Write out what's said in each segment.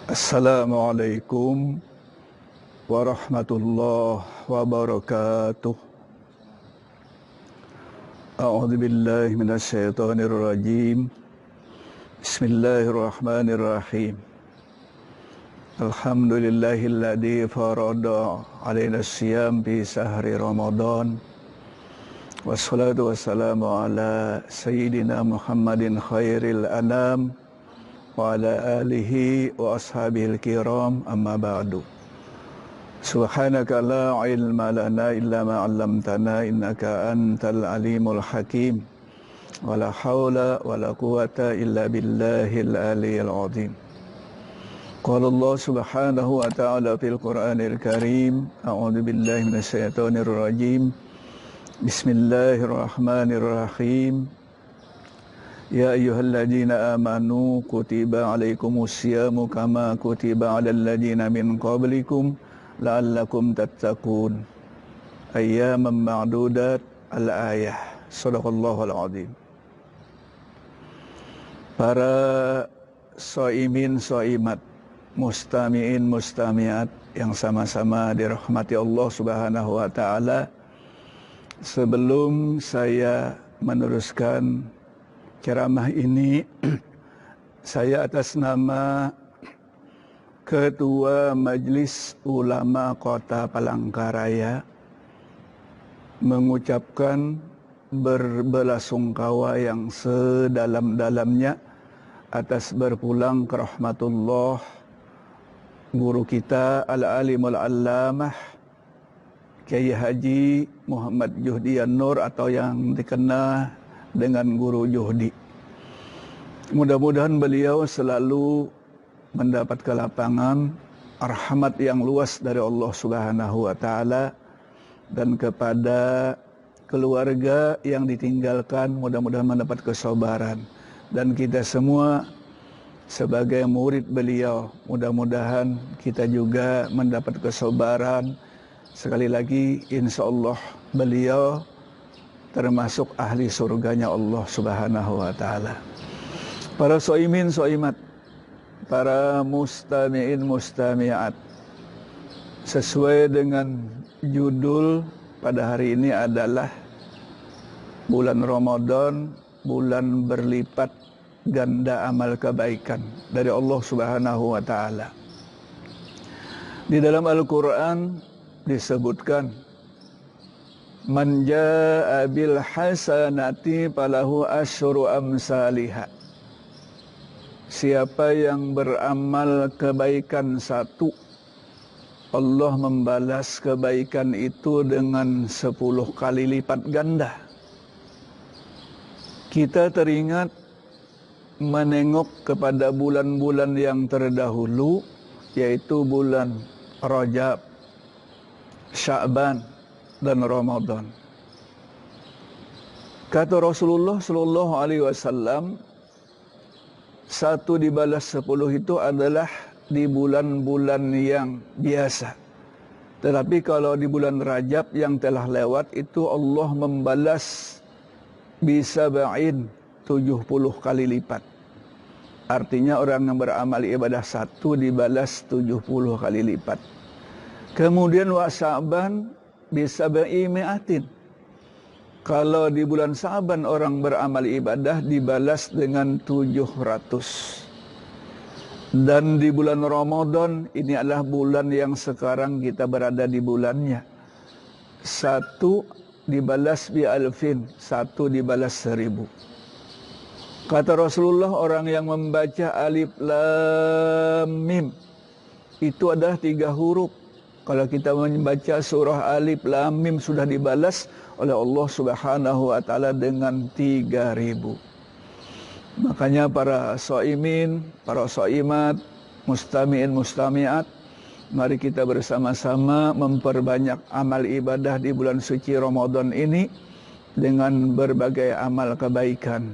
Assalamualaikum warahmatullahi wabarakatuh. A'udzu billahi minasyaitonir rajim. Bismillahirrahmanirrahim. Alhamdulillahilladzi farada 'alaina as-siyam fi sahri Ramadan. Wassalatu wassalamu ala sayyidina Muhammadin khairil anam wa ala alihi wa ashabihil kiram, amma ba'du. Subhanaka la ilma lana illa ma 'allamtana innaka antal alimul hakim. Wa la haula wa la quwata illa billahil aliyyil azim. Qala Allah subhanahu wa ta'ala fil Qur'anil Karim, a'udzu billahi minasyaitonir rajim. Bismillahirrahmanirrahim. Ya ayyuhalladzina amanu kutiba alaikumusyamu kama kutiba alal ladzina min qablikum la'allakum tattaqun. Ayyaman ma'dudat, al-ayah. Shadaqallahul azim. Para shaimin shaimat, mustami'in mustami'at yang sama-sama dirahmati Allah Subhanahu wa taala, sebelum saya meneruskan ceramah ini, saya atas nama Ketua Majelis Ulama Kota Palangkaraya mengucapkan berbelasungkawa yang sedalam-dalamnya atas berpulang ke rahmatullah guru kita Al-Alimul Allamah Kiai Haji Muhammad Juhdi An-Nur, atau yang dikenal dengan Guru Juhdi. Mudah-mudahan beliau selalu mendapat kelapangan rahmat yang luas dari Allah Subhanahu wa taala, dan kepada keluarga yang ditinggalkan mudah-mudahan mendapat kesabaran, dan kita semua sebagai murid beliau mudah-mudahan kita juga mendapat kesabaran. Sekali lagi, insya Allah beliau termasuk ahli surganya Allah Subhanahu wa taala. Para shaimin shaimat, para mustami'in mustami'at, sesuai dengan judul pada hari ini adalah bulan Ramadan, bulan berlipat ganda amal kebaikan dari Allah Subhanahu wa taala. Di dalam Al-Qur'an disebutkan, man jaa bil hasanati falahu asyru amsalihha. Siapa yang beramal kebaikan satu, Allah membalas kebaikan itu dengan 10 kali lipat ganda. Kita teringat menengok kepada bulan-bulan yang terdahulu, yaitu bulan Rajab, Sya'ban, dan Ramadan. Kata Rasulullah sallallahu alaihi wasallam, 1 dibalas 10 itu adalah di bulan-bulan yang biasa. Tetapi kalau di bulan Rajab yang telah lewat itu Allah membalas bisa ba'in 70 kali lipat. Artinya orang yang beramal ibadah 1 dibalas 70 kali lipat. Kemudian wa Sya'ban bisa bi'imi'atin. Kalau di bulan Sya'ban orang beramal ibadah dibalas dengan 700. Dan di bulan Ramadan, ini adalah bulan yang sekarang kita berada di bulannya, 1 dibalas bi alfin, 1 dibalas 1000. Kata Rasulullah, orang yang membaca alif lam mim itu adalah 3 huruf. Kalau kita membaca surah Alif Lam Mim sudah dibalas oleh Allah Subhanahu wa taala dengan 3000. Makanya para shaimin, para shaimat, mustami'in mustami'at, mari kita bersama-sama memperbanyak amal ibadah di bulan suci Ramadan ini dengan berbagai amal kebaikan.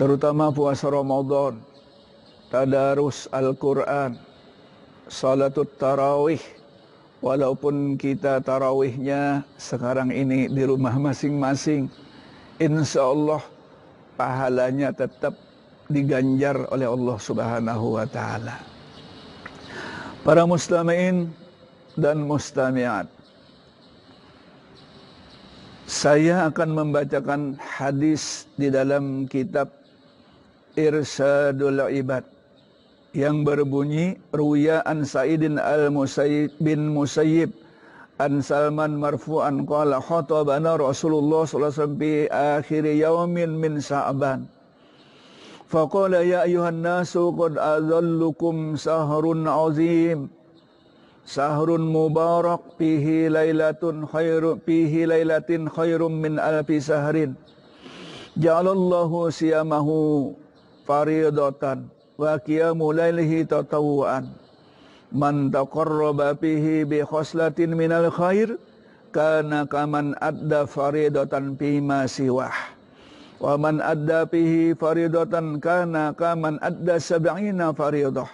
Terutama puasa Ramadan, tadarus Al-Qur'an, salatul tarawih. Walaupun kita tarawihnya sekarang ini di rumah masing-masing, insya Allah pahalanya tetap diganjar oleh Allah Subhanahu wa taala. Para mustami'in dan mustami'at, saya akan membacakan hadis di dalam kitab Irsadul Ibad yang berbunyi, Ruya an Sa'idin al-Musayyib bin Musayyib an Salman marfu'an qala khatabana Rasulullah sallallahu alaihi wasallam fi akhir yaumin min Sa'ban faqala ya ayuhan nasu qad adallukum sahrun azim sahrun mubarak fihi lailatin khairum min alfi sahrin ja'alallahu siyamahu faridatan wa qiyamu lailihi tatawuan man taqarraba fihi bi khoslatin minal khair kana kaman adda faridatan fima siwah wa man adda fihi faridatan kana kaman adda sab'ina faridah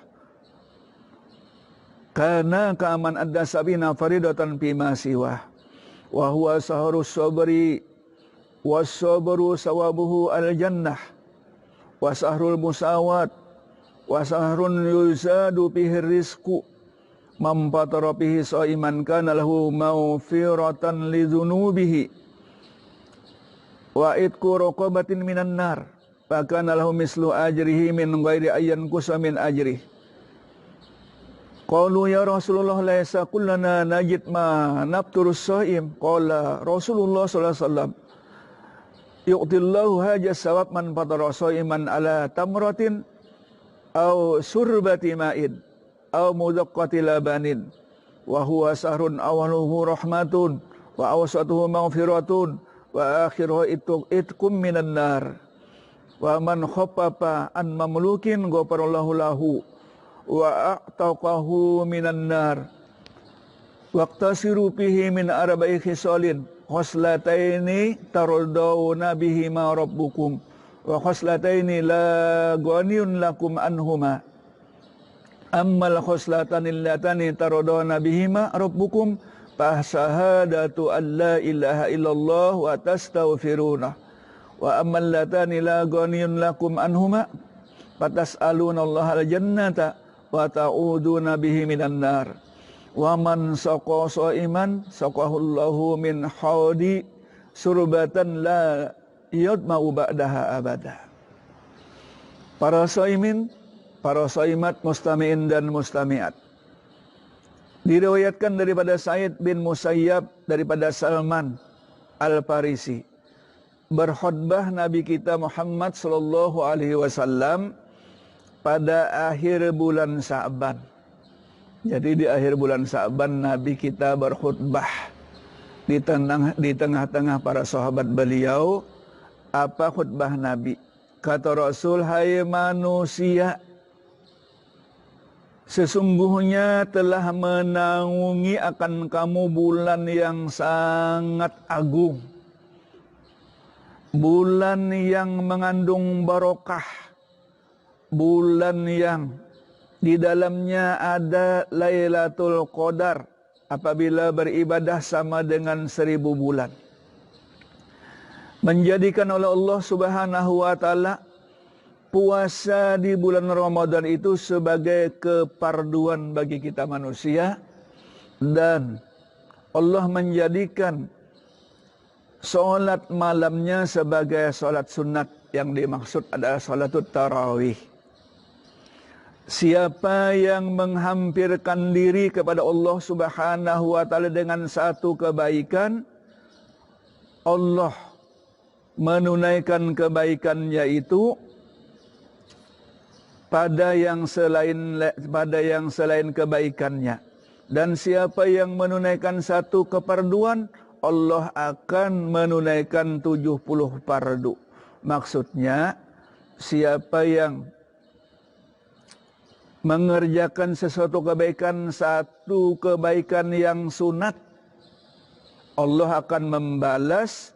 kana kaman adda sab'ina faridatan fima siwah wa huwa sahrus sabri was sabru sawabuhu al jannah wa sahrul musawat wa sahrun yuzadu bihi rizqu man fatara bihi shaiman kana lahu maghfiratan li dzunubihi wa itqu raqabatin minan nar fa kana lahu mislu ajrihi min ghairi ayyan kusamin ajrihi. Qalu ya Rasulullah laisa kullana najid ma nafturus shaim. Qala Rasulullah sallallahu alaihi wasallam yu'tillahu haja sawab man fatara shaiman ala tamratin aw surbati ma'in aw mudaqqati labanin wa huwa sahrun awaluhu rahmatun wa awsatuhu maghfiratun wa akhiruhu itqum minan nar wa man khaffafa an mamlukin ghafarallahu lahu wa a'taqahu minan nar waqtasiru fihi min arba'i khisalin khoslataini tardawna bihima rabbukum wa khoslataini la ghaniyun lakum anhuma ammal khoslatani allatani tardawna bihima rabbukum fa syahadatu an la ilaha illallah wa tastaghfiruna wa ammal latani la ghaniyun lakum anhuma fatas'aluna Allah al-jannata wa ta'uduna bihi minan nar wa man saqa shaiman saqahullahu min haudi surbatan la yadma'u ba'daha abada. Para shaimin, para shaimat, mustami'in dan mustami'at, diriwayatkan daripada Sa'id bin Musayyab daripada Salman Al-Farisi, berkhutbah Nabi kita Muhammad sallallahu alaihi wasallam pada akhir bulan Sa'ban. Jadi di akhir bulan Sa'ban Nabi kita berkhutbah di tengah-tengah para sahabat beliau. Apa khutbah Nabi? Kata Rasul, hai manusia, sesungguhnya telah menaungi akan kamu bulan yang sangat agung, bulan yang mengandung barokah, bulan yang di dalamnya ada Lailatul Qadar apabila beribadah sama dengan 1000 bulan. Menjadikan oleh Allah Subhanahu wa taala puasa di bulan Ramadan itu sebagai keparduan bagi kita manusia, dan Allah menjadikan salat malamnya sebagai salat sunat, yang dimaksud adalah salatut tarawih. Siapa yang menghampirkan diri kepada Allah Subhanahu wa taala dengan satu kebaikan, Allah menunaikan kebaikannya itu pada yang selain kebaikannya. Dan siapa yang menunaikan satu keparduan, Allah akan menunaikan 70 fardu. Maksudnya, siapa yang mengerjakan sesuatu kebaikan, satu kebaikan yang sunat, Allah akan membalas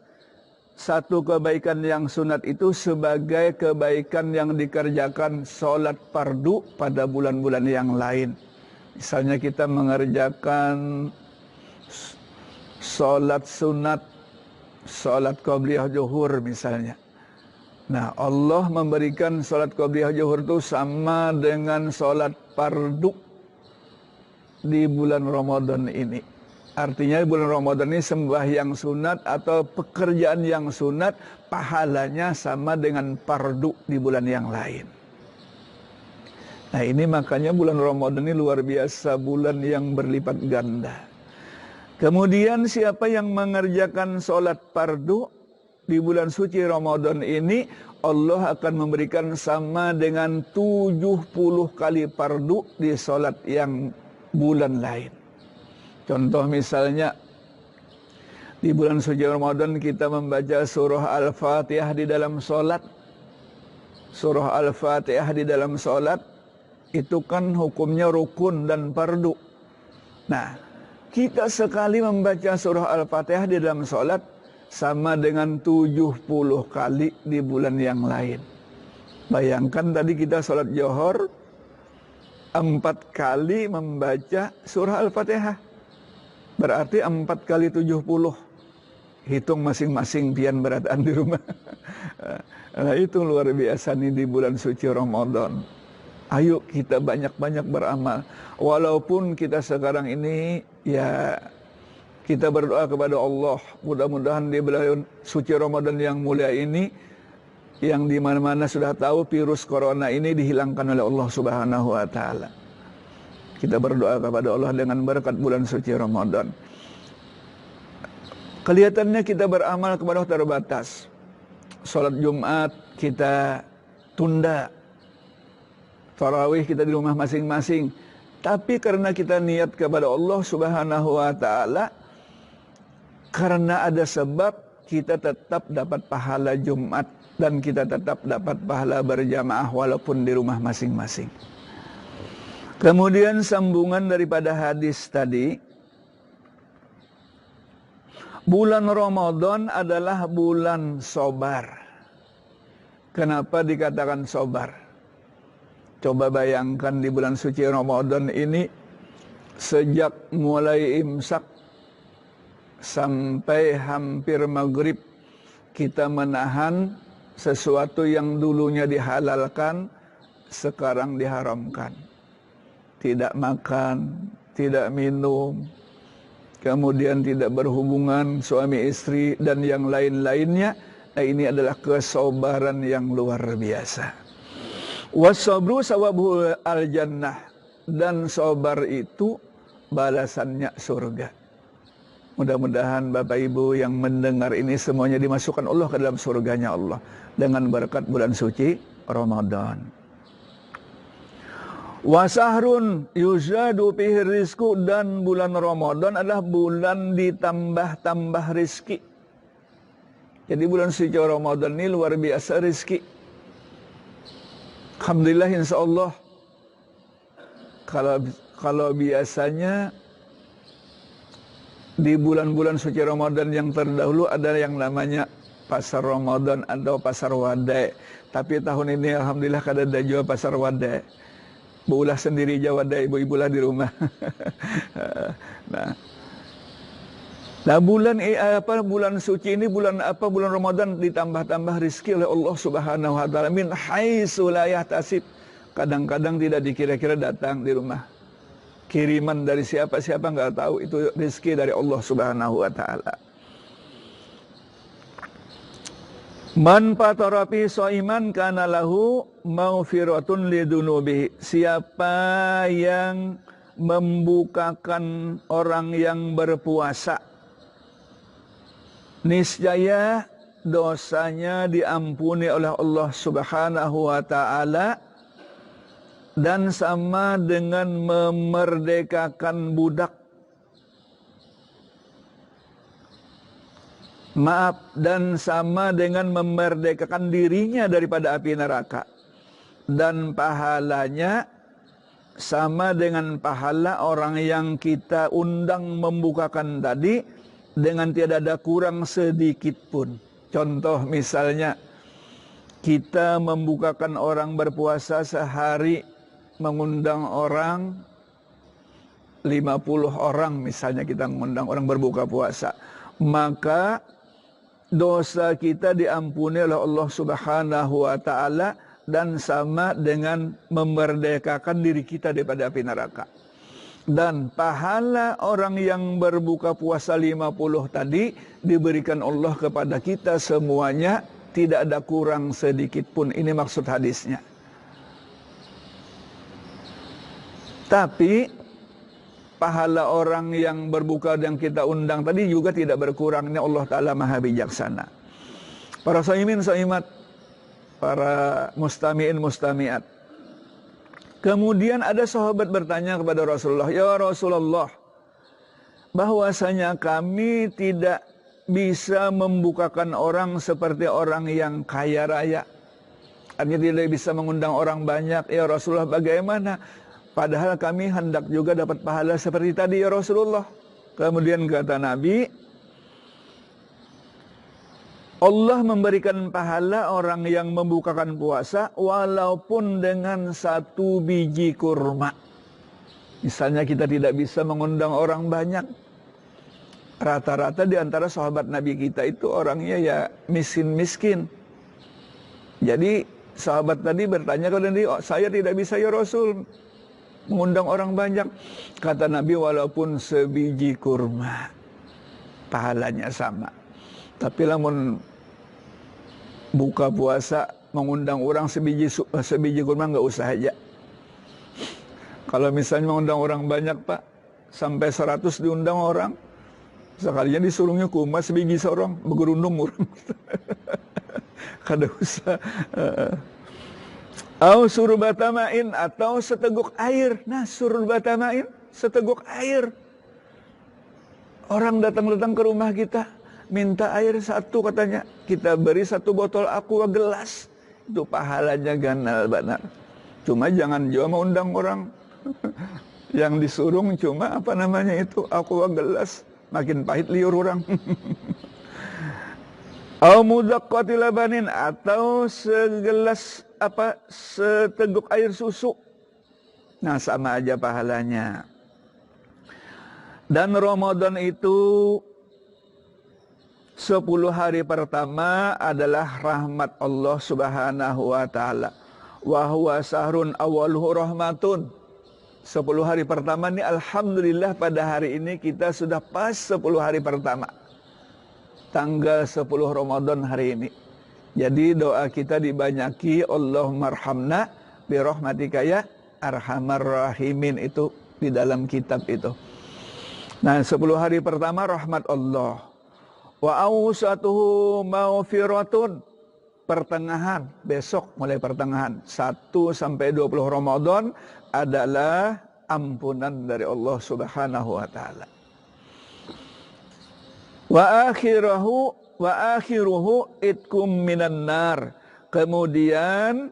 satu kebaikan yang sunat itu sebagai kebaikan yang dikerjakan sholat fardu pada bulan-bulan yang lain. Misalnya kita mengerjakan sholat sunat, sholat qabliyah zuhur misalnya. Nah, Allah memberikan sholat qabliyah zuhur itu sama dengan sholat fardu di bulan Ramadan ini. Artinya bulan Ramadan ini sembahyang sunat atau pekerjaan yang sunat pahalanya sama dengan fardu di bulan yang lain. Nah ini makanya bulan Ramadan ini luar biasa, bulan yang berlipat ganda. Kemudian siapa yang mengerjakan sholat fardu di bulan suci Ramadan ini, Allah akan memberikan sama dengan 70 kali fardu di sholat yang bulan lain. Contoh misalnya, di bulan suci Ramadan kita membaca surah Al-Fatihah di dalam sholat. Surah Al-Fatihah di dalam sholat, itu kan hukumnya rukun dan fardu. Nah, kita sekali membaca surah Al-Fatihah di dalam sholat, sama dengan 70 kali di bulan yang lain. Bayangkan tadi kita sholat Johor, 4 kali membaca surah Al-Fatihah. Berarti 4 kali 70. Hitung masing-masing pian berataan di rumah. Nah itu luar biasa nih di bulan suci Ramadan. Ayo kita banyak-banyak beramal. Walaupun kita sekarang ini ya kita berdoa kepada Allah. Mudah-mudahan di bulan suci Ramadan yang mulia ini, yang di mana-mana sudah tahu virus corona ini dihilangkan oleh Allah Subhanahu wa taala. Kita berdoa kepada Allah dengan berkat bulan suci Ramadan. Kelihatannya kita beramal kepada Allah terbatas. Salat Jumat kita tunda. Tarawih kita di rumah masing-masing. Tapi karena kita niat kepada Allah Subhanahu wa taala, karena ada sebab kita tetap dapat pahala Jumat dan kita tetap dapat pahala berjamaah walaupun di rumah masing-masing. Kemudian sambungan daripada hadis tadi, bulan Ramadan adalah bulan sabar. Kenapa dikatakan sabar? Coba bayangkan di bulan suci Ramadan ini, sejak mulai imsak sampai hampir maghrib, kita menahan sesuatu yang dulunya dihalalkan, sekarang diharamkan. Tidak makan, tidak minum, kemudian tidak berhubungan suami istri dan yang lain-lainnya. Nah ini adalah kesabaran yang luar biasa. Wasabru sawabuhu al-jannah. Dan sabar itu balasannya surga. Mudah-mudahan Bapak Ibu yang mendengar ini semuanya dimasukkan Allah ke dalam surganya Allah dengan berkat bulan suci Ramadan. Wasahrun yuzadu fihi rizqu, dan bulan Ramadan adalah bulan ditambah-tambah rizki. Jadi bulan suci Ramadan ini luar biasa rizki. Alhamdulillah insyaallah. Kalau biasanya di bulan-bulan suci Ramadan yang terdahulu ada yang namanya pasar Ramadan atau pasar wadai. Tapi tahun ini alhamdulillah kada ada jual pasar wadai. Bulah sendiri Jawa wadai, ibu-ibulah di rumah. Nah bulan suci ini bulan apa? Bulan Ramadan ditambah-tambah rizki oleh Allah Subhanahu wa taala min haitsu la yahtasib. Kadang-kadang tidak dikira-kira datang di rumah. Kiriman dari siapa-siapa enggak tahu, itu rizki dari Allah Subhanahu wa taala. Man fatara fi shaiman kana lahu maghfiratun lidunubihi. Siapa yang membukakan orang yang berpuasa, niscaya dosanya diampuni oleh Allah Subhanahu wa taala, dan sama dengan memerdekakan budak. Dan sama dengan memerdekakan dirinya daripada api neraka. Dan pahalanya sama dengan pahala orang yang kita undang membukakan tadi, dengan tiada ada kurang sedikit pun. Contoh misalnya, kita membukakan orang berpuasa sehari, mengundang orang 50 orang misalnya, kita mengundang orang berbuka puasa, maka dosa kita diampuni oleh Allah Subhanahu wa taala, dan sama dengan memerdekakan diri kita daripada api neraka. Dan pahala orang yang berbuka puasa 50 tadi diberikan Allah kepada kita semuanya, tidak ada kurang sedikit pun. Ini maksud hadisnya. Tapi pahala orang yang berbuka yang kita undang tadi juga tidak berkurang. Ini Allah Ta'ala Maha Bijaksana. Para saimin saimat, para mustami'in mustami'at. Kemudian ada sahabat bertanya kepada Rasulullah, "Ya Rasulullah, bahwasanya kami tidak bisa membukakan orang seperti orang yang kaya raya. Artinya tidak bisa mengundang orang banyak. Ya Rasulullah, bagaimana? Padahal kami hendak juga dapat pahala seperti tadi ya Rasulullah." Kemudian kata Nabi, Allah memberikan pahala orang yang membukakan puasa walaupun dengan 1 biji kurma. Misalnya kita tidak bisa mengundang orang banyak. Rata-rata di antara sahabat Nabi kita itu orangnya ya miskin-miskin. Jadi sahabat tadi bertanya kepada Nabi, "Saya tidak bisa ya Rasul mengundang orang banyak." Kata Nabi, walaupun sebiji kurma pahalanya sama. Tapi lamun buka puasa mengundang orang sebiji kurma nggak usah aja. Kalau misalnya mengundang orang banyak Pak, sampai 100 diundang orang, sekalinya disuruhnya kurma sebiji seorang, bergerundung orang. Kada usah. Au surbatamain, atau seteguk air. Nah, surbatamain, seteguk air. Orang datang-datang ke rumah kita, minta air 1 katanya, kita beri 1 botol aqua gelas, itu pahalanya ganal benar. Cuma jangan juga mengundang orang. Yang disuruh cuma apa namanya itu aqua gelas, makin pahit liur orang. Au mudaqqati labanin, atau segelas seteguk air susu. Nah, sama aja pahalanya. Dan Ramadan itu 10 hari pertama adalah rahmat Allah Subhanahu wa taala. Wa huwa sahrun awwaluhu rahmatun. 10 hari pertama ini alhamdulillah pada hari ini kita sudah pas 10 hari pertama. Tanggal 10 Ramadan hari ini. Jadi doa kita dibanyaki, Allahumma arhamna bi rahmatika ya arhamar rahimin, itu di dalam kitab itu. Nah, 10 hari pertama rahmat Allah. Wa awsatuhu maghfiratun, pertengahan, besok mulai pertengahan 1 sampai 20 Ramadan adalah ampunan dari Allah Subhanahu wa taala. Wa akhiruhu itkum minan nar. Kemudian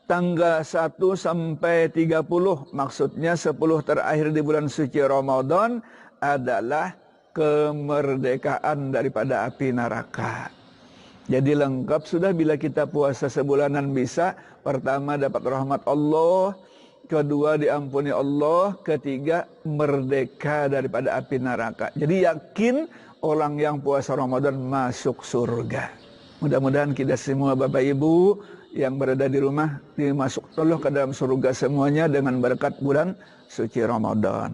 tanggal 1 sampai 30, maksudnya 10 terakhir di bulan suci Ramadan adalah kemerdekaan daripada api neraka. Jadi lengkap sudah bila kita puasa sebulanan bisa. Pertama dapat rahmat Allah, kedua diampuni Allah, ketiga merdeka daripada api neraka. Jadi yakin orang yang puasa Ramadan masuk surga. Mudah-mudahan kita semua Bapak Ibu yang berada di rumah dimasuk Allah ke dalam surga semuanya dengan berkat bulan suci Ramadan.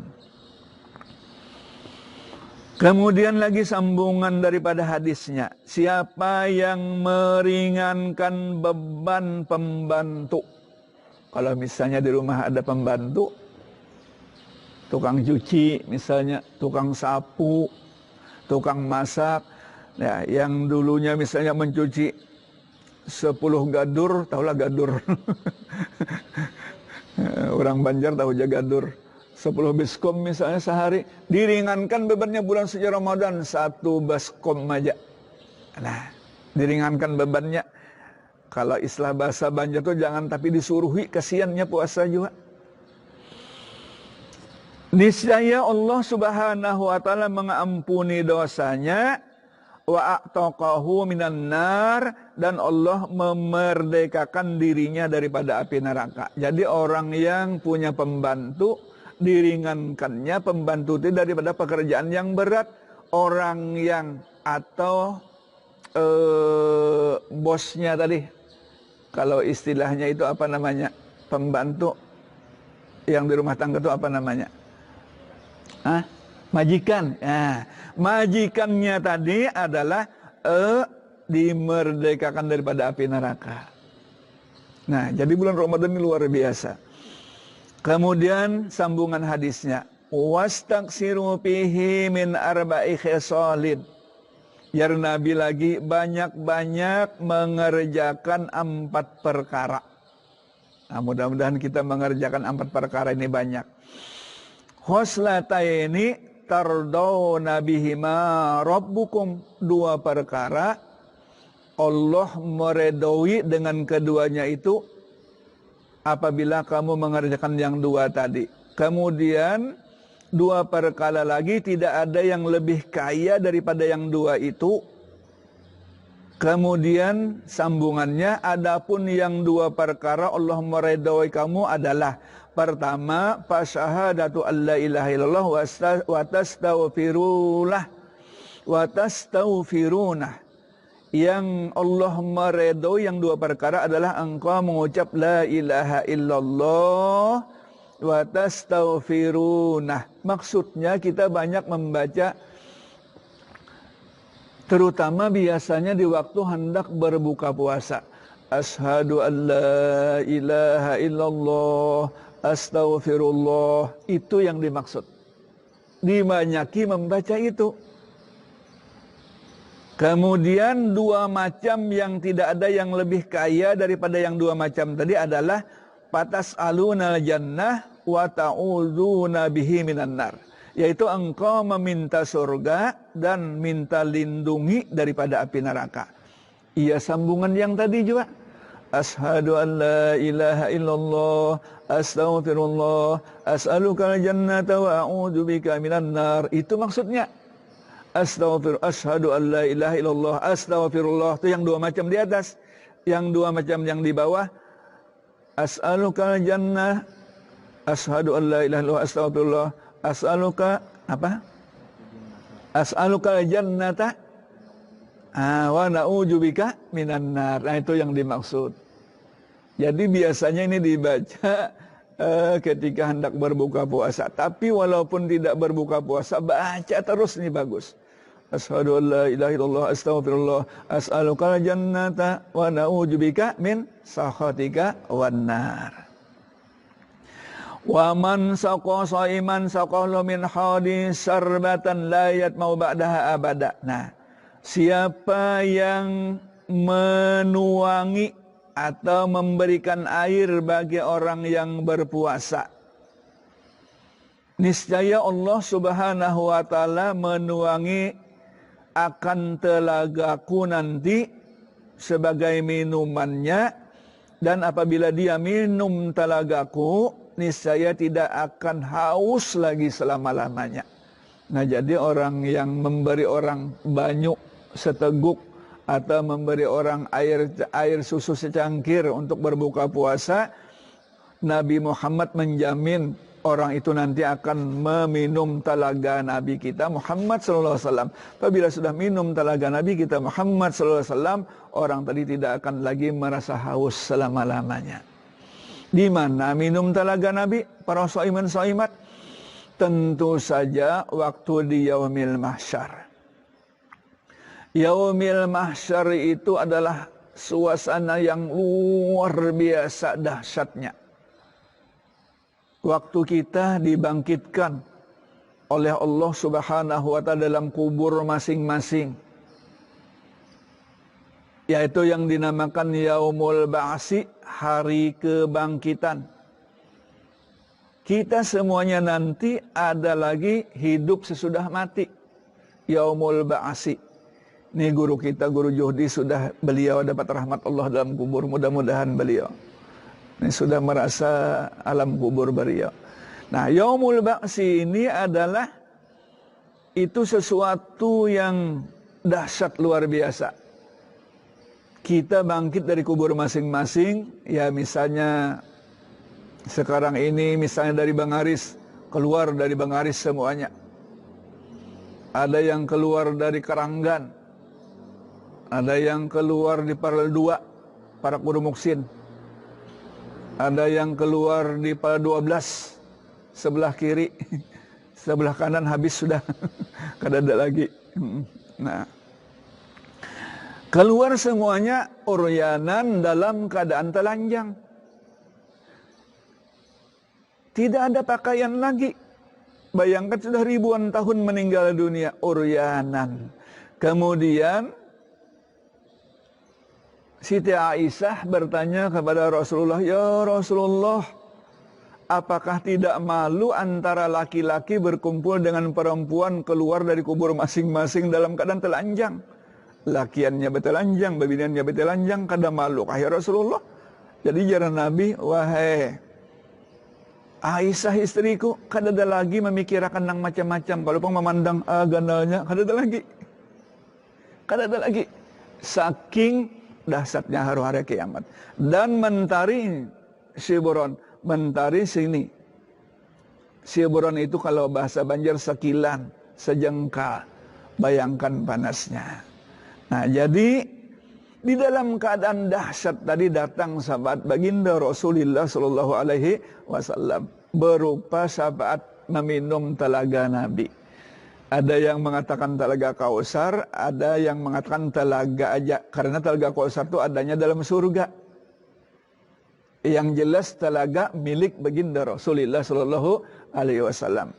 Kemudian lagi sambungan daripada hadisnya. Siapa yang meringankan beban pembantu. Kalau misalnya di rumah ada pembantu, tukang cuci misalnya, tukang sapu, tukang masak. Ya, yang dulunya misalnya mencuci 10 gadur, tahulah gadur. Orang Banjar tahu aja gadur. 10 baskom misalnya sehari, diringankan bebannya bulan suci Ramadan 1 baskom aja. Nah, diringankan bebannya. Kalau istilah bahasa Banjar tuh jangan tapi disuruhi, kasihannya puasa juga. Niscaya Allah Subhanahu wa taala mengampuni dosanya, wa a'taqahu minan nar, dan Allah memerdekakan dirinya daripada api neraka. Jadi orang yang punya pembantu diringankannya pembantu itu daripada pekerjaan yang berat. Orang yang atau bosnya tadi, kalau istilahnya itu apa namanya, pembantu yang di rumah tangga itu apa namanya, Ah, majikan. Nah, majikannya tadi adalah dimerdekakan daripada api neraka. Nah, jadi bulan Ramadan ini luar biasa. Kemudian sambungan hadisnya, wastaksiru fihi min arba'i khisalin. Ya Nabi lagi banyak-banyak mengerjakan 4 perkara. Nah, mudah-mudahan kita mengerjakan 4 perkara ini banyak. Khoslataini tardawna bihima rabbukum. 2 perkara Allah meredoi dengan keduanya itu apabila kamu mengerjakan yang 2 tadi. Kemudian 2 perkara lagi tidak ada yang lebih kaya daripada yang 2 itu. Kemudian sambungannya, adapun yang 2 perkara Allah meredoi kamu adalah pertama, fasyahadatu alla ilaha illallah wa tastaghfirunah. Yang Allah meredoi yang 2 perkara adalah engkau mengucap la ilaha illallah wa tastaghfirunah. Maksudnya kita banyak membaca, terutama biasanya di waktu hendak berbuka puasa. Asyhadu an la ilaha illallah, astaghfirullah. Itu yang dimaksud. Dibanyaki membaca itu. Kemudian 2 macam yang tidak ada yang lebih kaya daripada yang 2 macam tadi adalah fatas'alunal jannah wa ta'udzuna bihi minan nar. Yaitu engkau meminta surga dan minta lindungi daripada api neraka. Iya, sambungan yang tadi juga. Asyhadu an la ilaha illallah, astaghfirullah, as'alukal jannata wa a'udzubika minan nar. Itu maksudnya. Asyhadu an la ilaha illallah, astaghfirullah. Itu yang 2 macam di atas. Yang 2 macam yang di bawah, as'alukal jannah, asyhadu an la ilaha illallah, astaghfirullah, as'aluka apa? As'alukal jannata wa na'udzubika minan nar. Nah, itu yang dimaksud. Jadi biasanya ini dibaca ketika hendak berbuka puasa. Tapi walaupun tidak berbuka puasa, baca terus ini bagus. Asyhadu an la ilaha illallah, astaghfirullah, as'alukal jannata wa na'udzubika min sakhatika wan nar. Wa man saqa shaiman saqahu min hadis sarbatan la yatmau ba'daha abada. Nah, siapa yang menuangi atau memberikan air bagi orang yang berpuasa, niscaya Allah Subhanahu wa taala menuangi akan telagaku nanti sebagai minumannya, dan apabila dia minum telagaku, niscaya tidak akan haus lagi selama-lamanya. Nah, jadi orang yang memberi orang banyu seteguk atau memberi orang air susu secangkir untuk berbuka puasa, Nabi Muhammad menjamin orang itu nanti akan meminum telaga Nabi kita Muhammad sallallahu alaihi wasallam. Apabila sudah minum telaga Nabi kita Muhammad sallallahu alaihi wasallam, orang tadi tidak akan lagi merasa haus selama-lamanya. Di mana minum telaga Nabi para shaiman shaimat? Tentu saja waktu di yaumil mahsyar. Yaumil mahsyar itu adalah suasana yang luar biasa dahsyatnya. Waktu kita dibangkitkan oleh Allah Subhanahu wa taala dalam kubur masing-masing, yaitu yang dinamakan Yaumul Ba'si, hari kebangkitan. Kita semuanya nanti ada lagi hidup sesudah mati, Yaumul Ba'si. Ini guru kita, Guru Juhdi, beliau dapat rahmat Allah dalam kubur, mudah-mudahan beliau ini sudah merasa alam kubur beliau. Nah, Yaumul Ba'si ini adalah itu sesuatu yang dahsyat luar biasa. Kita bangkit dari kubur masing-masing, ya misalnya sekarang ini misalnya dari Bangaris, keluar dari Bangaris semuanya. Ada yang keluar dari Karanggan, ada yang keluar di Parel 2, Parak Gunung Muksin. Ada yang keluar di Parel 12, sebelah kiri. sebelah kanan habis sudah. Kada ada lagi. Nah, keluar semuanya uryanan dalam keadaan telanjang. Tidak ada pakaian lagi. Bayangkan sudah ribuan tahun meninggal dunia, uryanan. Kemudian Siti Aisyah bertanya kepada Rasulullah, "Ya Rasulullah, apakah tidak malu antara laki-laki berkumpul dengan perempuan keluar dari kubur masing-masing dalam keadaan telanjang? Lakiannya bertelanjang, babinannya bertelanjang, kada malu kah ya Rasulullah?" Jadi jara Nabi, "Wahai Aisyah istriku, kada ada lagi memikirkan yang macam-macam. Walaupun memandang gandalnya, kada ada lagi. Kada ada lagi. Saking dahsyatnya hari-hari kiamat." Dan mentari Shibron, mentari sini. Shibron itu kalau bahasa Banjar sekilan, sejengkal. Bayangkan panasnya. Nah, jadi di dalam keadaan dahsyat tadi datang sahabat baginda Rasulullah sallallahu alaihi wasallam berupa sahabat meminum telaga Nabi. Ada yang mengatakan telaga Kausar, ada yang mengatakan telaga aja, karena telaga Kausar itu adanya dalam surga. Yang jelas telaga milik baginda Rasulullah sallallahu alaihi wasallam.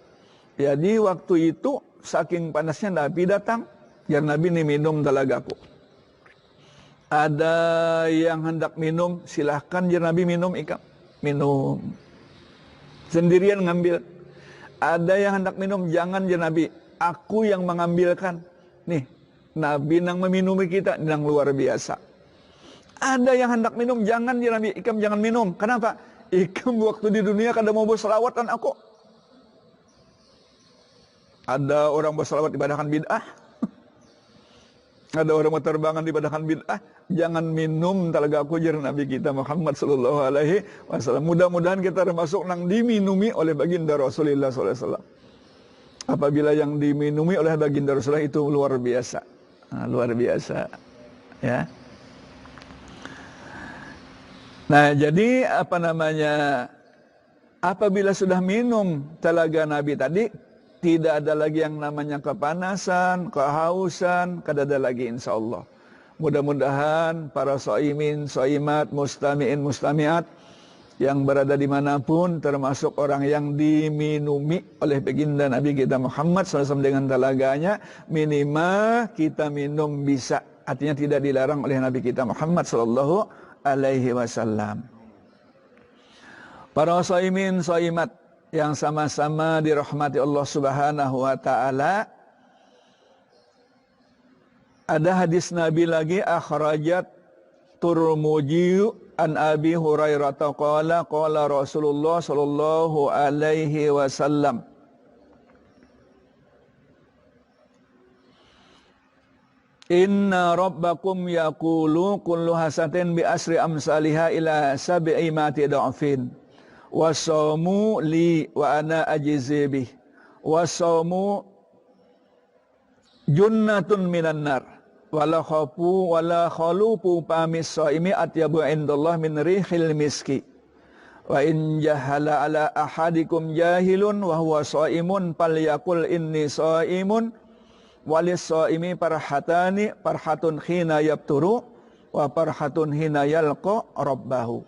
Jadi waktu itu saking panasnya Nabi datang, ya Nabi ini minum telagaku. Ada yang hendak minum, silahkan ya Nabi minum, ikam. Minum. Sendirian ngambil. Ada yang hendak minum, jangan ya Nabi. Aku yang mengambilkan. Nih, Nabi yang meminumi kita, yang luar biasa. Ada yang hendak minum, jangan ya Nabi. Ikam jangan minum. Kenapa? Ikam waktu di dunia kada mau berselawatan aku. Ada orang berselawat ibadahkan bid'ah. Ada orang berterbangan ibadahkan bid'ah. Jangan minum talaga aku jar Nabi kita Muhammad sallallahu alaihi wasallam. Mudah-mudahan kita termasuk yang diminumi oleh baginda Rasulullah sallallahu alaihi wasallam. Apabila yang diminumi oleh baginda Rasulullah itu luar biasa. Nah, luar biasa. Ya. Nah, jadi apabila sudah minum telaga Nabi tadi, tidak ada lagi yang namanya kepanasan, kehausan, kada ada lagi insyaallah. Mudah-mudahan para shaimin, shaimat, mustami'in, mustami'at yang berada dimanapun termasuk orang yang diminumi oleh baginda Nabi kita Muhammad SAW dengan telaganya, minimal kita minum bisa. Artinya tidak dilarang oleh Nabi kita Muhammad sallallahu alaihi wasallam. Para shaimin, shaimat yang sama-sama dirahmati Allah Subhanahu wa taala, ada hadis Nabi lagi akhrajat Turmuji an Abi Hurairah qala qala Rasulullah sallallahu alaihi wasallam, "Inna rabbakum yaqulu kullu hasatin bi asri amsalha ila sab'i mati da'fin. Wasaumu li wa ana ajzi bih. Wasaumu junnatun minan nar. Wala khafu wala khalufu pamis saimi atyabu indallah min rihil miski. Wa in jahala ala ahadikum jahilun wa huwa shaimun falyaqul inni shaimun. Walis saimi parhatani, parhatun khina yabturu wa parhatun hina yalqa rabbahu."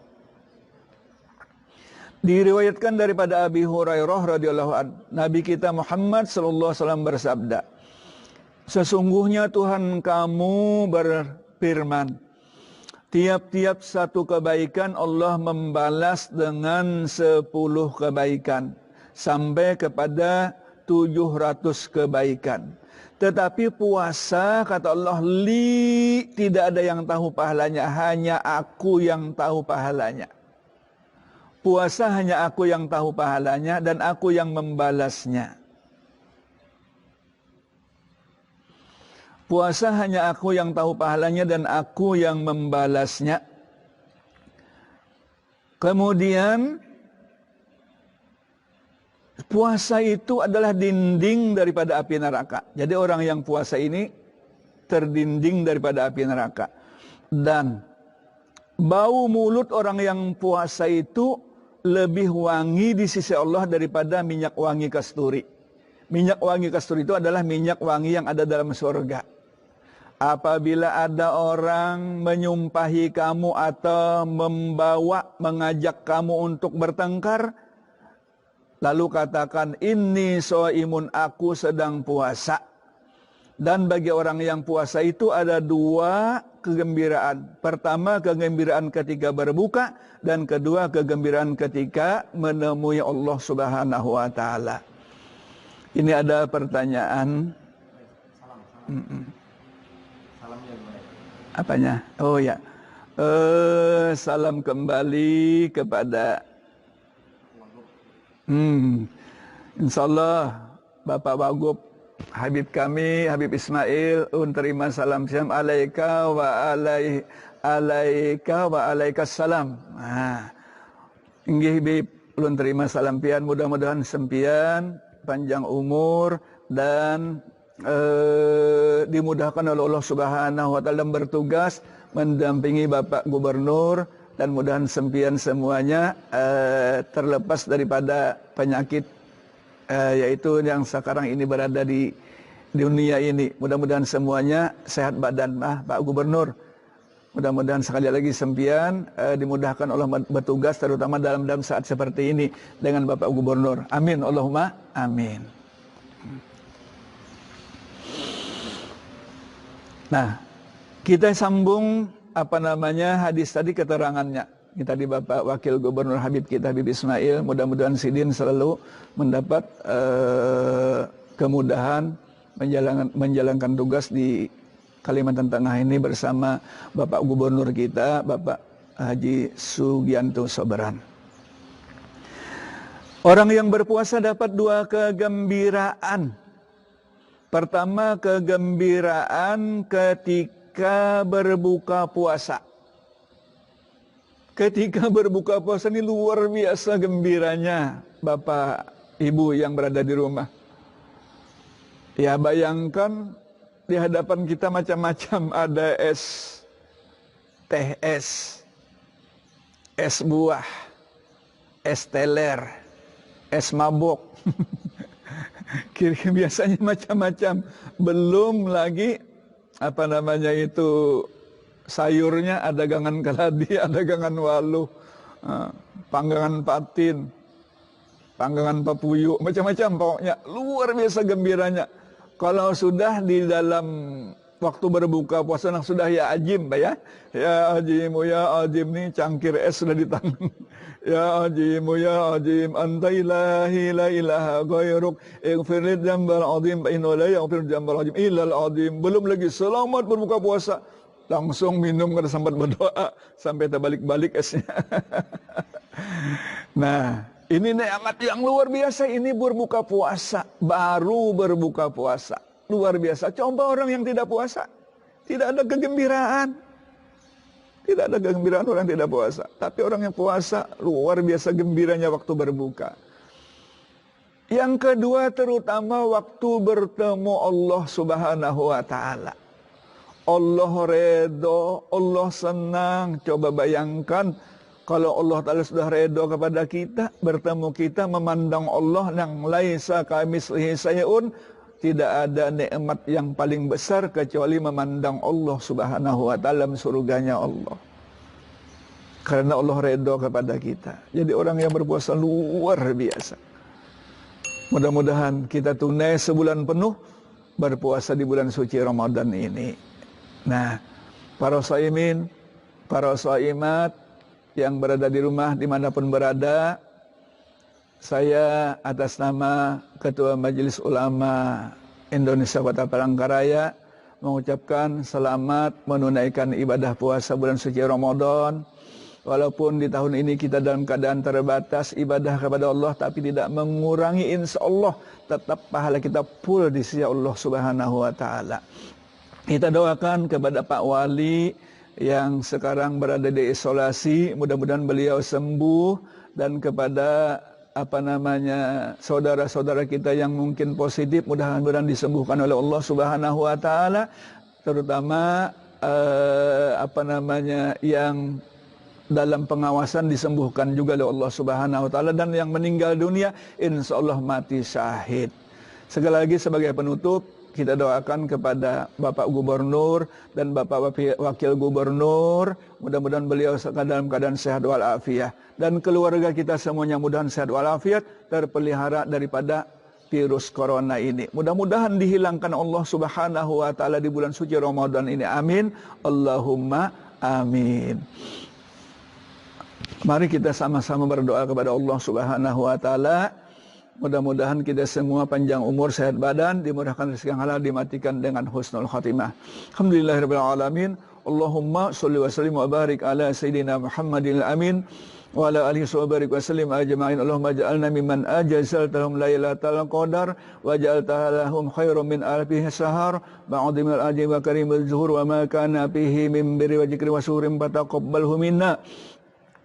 Diriwayatkan daripada Abi Hurairah radhiyallahu anhu, Nabi kita Muhammad sallallahu alaihi wasallam bersabda, "Sesungguhnya Tuhan kamu berfirman, tiap-tiap satu kebaikan Allah membalas dengan 10 kebaikan sampai kepada 700 kebaikan. Tetapi puasa, kata Allah, li, tidak ada yang tahu pahalanya, hanya aku yang tahu pahalanya. Puasa hanya aku yang tahu pahalanya dan aku yang membalasnya. Puasa hanya aku yang tahu pahalanya dan aku yang membalasnya." Kemudian puasa itu adalah dinding daripada api neraka. Jadi orang yang puasa ini terdinding daripada api neraka. Dan bau mulut orang yang puasa itu lebih wangi di sisi Allah daripada minyak wangi kasturi. Minyak wangi kasturi itu adalah minyak wangi yang ada dalam surga. Apabila ada orang menyumpahi kamu atau mengajak kamu untuk bertengkar, lalu katakan, inni shaimun, aku sedang puasa. Dan bagi orang yang puasa itu ada dua kegembiraan. Pertama, kegembiraan ketika berbuka, dan kedua, kegembiraan ketika menemui Allah Subhanahu wa taala. Ini ada pertanyaan. Salamnya gimana? Apanya? Oh ya. Salam kembali kepada InsyaAllah Bapak Wagub Habib kami, Habib Ismail, terima salam siam alaika wa alaikas salam. Inggih Habib, ulun terima salam pian, mudah-mudahan sempian, panjang umur dan dimudahkan oleh Allah Subhanahu wa taala bertugas mendampingi Bapak Gubernur, dan mudahan sempian semuanya terlepas daripada penyakit yaitu yang sekarang ini berada di dunia ini. Mudah-mudahan semuanya sehat badan, Pak Gubernur. Mudah-mudahan sekali lagi sempian dimudahkan Allah bertugas, terutama dalam saat seperti ini dengan Bapak Gubernur. Amin, Allahumma amin. Nah, kita sambung hadis tadi, keterangannya. Ini tadi Bapak Wakil Gubernur Habib kita, Habib Ismail, mudah-mudahan Sidin selalu mendapat kemudahan menjalankan tugas di Kalimantan Tengah ini bersama Bapak Gubernur kita, Bapak Haji Sugianto Soberan. Orang yang berpuasa dapat dua kegembiraan. Pertama, kegembiraan ketika berbuka puasa. Ketika berbuka puasa ini luar biasa gembiranya Bapak Ibu yang berada di rumah. Ya, bayangkan di hadapan kita macam-macam, ada teh es buah, es teler, es mabok. Kira-kira biasanya macam-macam. Belum lagi sayurnya, ada gangan keladi, ada gangan waluh, panggangan patin, panggangan papuyu, macam-macam pokoknya. Luar biasa gembiranya. Kalau sudah di dalam waktu berbuka puasa, sudah ya ajim, Pak ya. Ya ajim nih, cangkir es sudah di tangan. Ya ajim, anta ilahi la ilaha ghairuk, ighfirlid dzambal azim, fa innahu la yaghfiru dzambal azim illal azim. Belum lagi selamat berbuka puasa, langsung minum, kada sempat berdoa sampai terbalik-balik esnya. Nah, ini nikmat yang luar biasa. Ini berbuka puasa, baru berbuka puasa, luar biasa. Coba orang yang tidak puasa, tidak ada kegembiraan. Tidak ada kegembiraan orang yang tidak puasa. Tapi orang yang puasa luar biasa gembiranya waktu berbuka. Yang kedua, terutama waktu bertemu Allah Subhanahu wa taala. Allah redho, Allah senang. Coba bayangkan kalau Allah taala sudah redho kepada kita, bertemu kita, memandang Allah yang laisa kamitslihi syai'un. Tidak ada nikmat yang paling besar kecuali memandang Allah Subhanahu wa taala, surganya Allah. Karena Allah redha kepada kita. Jadi orang yang berpuasa luar biasa. Mudah-mudahan kita tunai sebulan penuh berpuasa di bulan suci Ramadan ini. Nah, para shaimin, para shaimat yang berada di rumah dimanapun berada, saya atas nama Ketua Majelis Ulama Indonesia Kota Palangkaraya mengucapkan selamat menunaikan ibadah puasa bulan suci Ramadan. Walaupun di tahun ini kita dalam keadaan terbatas ibadah kepada Allah, tapi tidak mengurangi, insya Allah tetap pahala kita full di sisi Allah Subhanahu wa taala. Kita doakan kepada Pak Wali yang sekarang berada di isolasi, mudah-mudahan beliau sembuh, dan kepada saudara-saudara kita yang mungkin positif, mudah-mudahan disembuhkan oleh Allah Subhanahu wa taala, terutama yang dalam pengawasan disembuhkan juga oleh Allah Subhanahu wa taala, dan yang meninggal dunia insyaallah mati syahid. Sekali lagi sebagai penutup, kita doakan kepada Bapak Gubernur dan Bapak Wakil Gubernur, mudah-mudahan beliau dalam keadaan sehat walafiat, dan keluarga kita semuanya mudahan sehat walafiat, terpelihara daripada virus corona ini. Mudah-mudahan dihilangkan Allah Subhanahu wa taala di bulan suci Ramadan ini. Amin. Allahumma amin. Mari kita sama-sama berdoa kepada Allah Subhanahu wa taala. Mudah-mudahan kita semua panjang umur, sehat badan, dimudahkan rezeki yang halal, dimatikan dengan husnul khatimah. Alhamdulillahirabbil alamin. Allahumma sholli wa sallim wa barik ala sayyidina Muhammadil amin wa ala alihi wa barik wa sallim ajma'in. Allahumma ja'alna mimman ajazaltahum lailatal qadar wa ja'altaha lahum khairum min alfi sahar ba'dhi minal ajri wa karimil zuhur wa ma kana fihi min birri wa zikri wa surim fataqabbalhu minna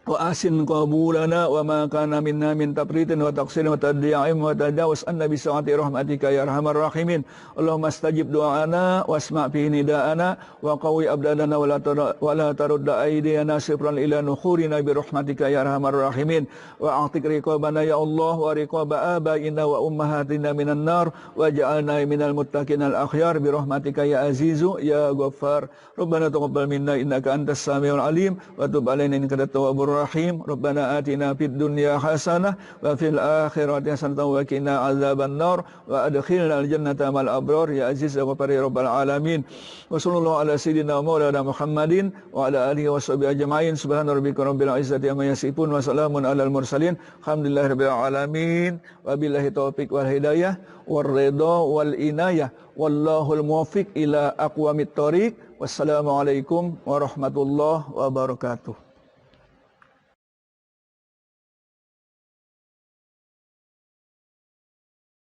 wa asin qabulana wa ma kana minna min tafritin wa taqsirin wa tadyi'in wa tajawuz anna bi sa'ati rahmatika ya arhamar rahimin. Allahumma astajib du'ana wasma' fi nida'ana wa qawi abdana wa la tarudda aydiyana sifran ila nukhurina bi rahmatika ya arhamar rahimin. Wa a'tiq riqabana ya Allah wa riqaba abaina wa ummahatina minan nar wa ja'alna minal muttaqin al akhyar bi rahmatika ya azizu ya ghaffar. Rabbana taqabbal minna innaka antas samiul alim wa tub alaina innaka antat tawwabur rahim. Rabbana atina fid dunya hasanah wa fil akhirati hasanah wa qina azaban nar wa adkhilna al jannata mal abrar ya aziz ya ghafar ya rabbal alamin. Wa sallallahu ala sayyidina maulana Muhammadin wa ala alihi wa sahbihi ajma'in. Subhana rabbika rabbil izzati amma yasifun wa salamun alal mursalin. Alhamdulillahirabbil alamin. Wabillahi taufiq wal hidayah war ridha wal inayah wallahul muwaffiq ila aqwamit thoriq. Wassalamualaikum warahmatullahi wabarakatuh.